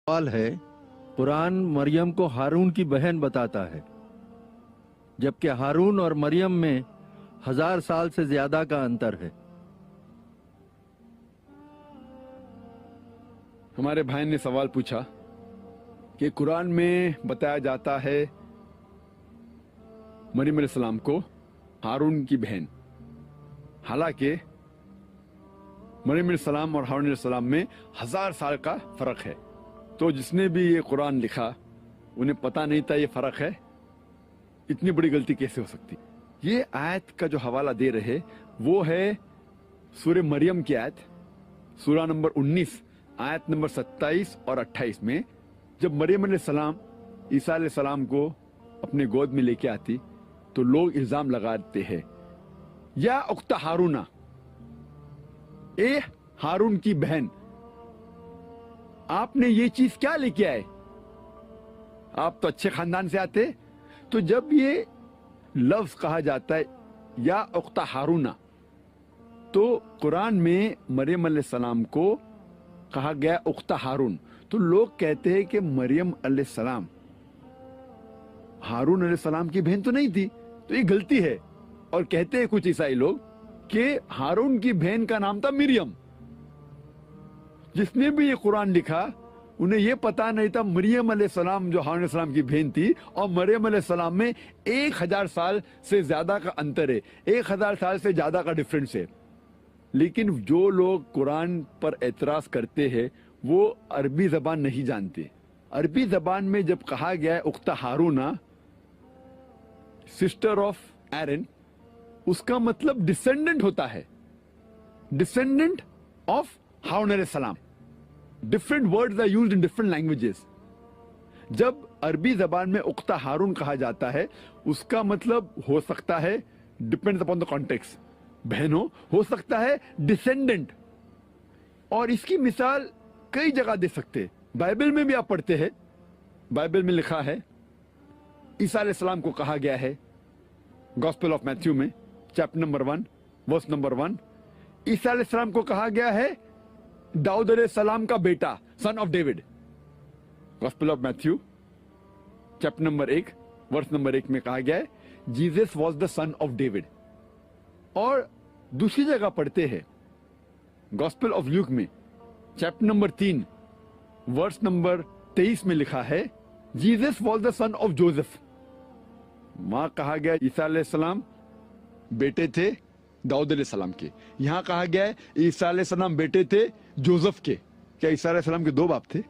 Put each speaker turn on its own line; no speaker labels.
سوال ہے، قرآن مریم کو ہارون کی بہن بتاتا ہے، جبکہ ہارون اور مریم میں 1000 سال سے زیادہ کا انتر ہے۔
ہمارے بھائی نے سوال پوچھا کہ قرآن میں بتایا جاتا ہے مریم علیہ السلام کو ہارون کی بہن، حالانکہ مریم علیہ السلام اور ہارون علیہ السلام میں 1000 سال کا فرق ہے۔ تو جس نے بھی یہ قرآن لکھا انہیں پتہ نہیں تھا یہ فرق ہے، اتنی بڑی غلطی کیسے ہو سکتی؟ یہ آیت کا جو حوالہ دے رہے وہ ہے سورہ مریم کی آیت، سورہ نمبر 19 آیت نمبر 27 اور 28 میں، جب مریم علیہ السلام عیسیٰ علیہ السلام کو اپنے گود میں لے کے آتی تو لوگ الزام لگاتے ہیں، یا اخت ہارونا، اے ہارون کی بہن، آپ نے یہ چیز کیا لے کے آئے؟ آپ تو اچھے خاندان سے آتے۔ تو جب یہ لفظ کہا جاتا ہے یا اخت ہارونا، تو قرآن میں مریم علیہ السلام کو کہا گیا اخت ہارون، تو لوگ کہتے ہیں کہ مریم علیہ السلام ہارون علیہ السلام کی بہن تو نہیں تھی، تو یہ غلطی ہے۔ اور کہتے ہیں کچھ عیسائی لوگ کہ ہارون کی بہن کا نام تھا مریم۔ جس نے بھی یہ قرآن لکھا انہیں یہ پتا نہیں تھا مریم علیہ السلام جو ہارون علیہ السلام کی بہن تھی، اور مریم علیہ السلام میں 1000 سال سے زیادہ کا انتر ہے، 1000 سال سے زیادہ کا ڈفرنس ہے۔ لیکن جو لوگ قرآن پر اعتراض کرتے ہیں وہ عربی زبان نہیں جانتے۔ عربی زبان میں جب کہا گیا ہے اخت ہارونا، سسٹر آف ایرن، اس کا مطلب ڈسینڈنٹ ہوتا ہے، ڈسینڈنٹ آف ہارون علیہ السلام۔ Different words are used in different languages. جب عربی زبان میں اخت ہارون کہا جاتا ہے اس کا مطلب ہو سکتا ہے ڈپینڈز اپون دا کانٹیکسٹ، بہنوں، ہو سکتا ہے ڈسینڈنٹ، اور اس کی مثال کئی جگہ دے سکتے۔ بائبل میں بھی آپ پڑھتے ہیں، بائبل میں لکھا ہے عیسیٰ علیہ السلام کو کہا گیا ہے گاسپل آف میتھیو میں چیپٹر نمبر 1 ورس نمبر 1، عیسیٰ علیہ السلام کو کہا گیا ہے داؤد علیہ السلام کا بیٹا، son of David. Gospel of Matthew chapter number 1 verse number 1 میں کہا گیا ہے Jesus was the son of David. اور دوسری جگہ پڑھتے ہیں گاسپل آف لیوک میں چیپٹر نمبر 3 ورس نمبر 23 میں لکھا ہے Jesus was the son of Joseph. وہاں کہا گیا عیسیٰ علیہ السلام بیٹے تھے داؤد علیہ السلام کے، یہاں کہا گیا ہے عیسیٰ علیہ السلام بیٹے تھے جوزف کے۔ کیا عیسیٰ علیہ السلام کے 2 باپ تھے؟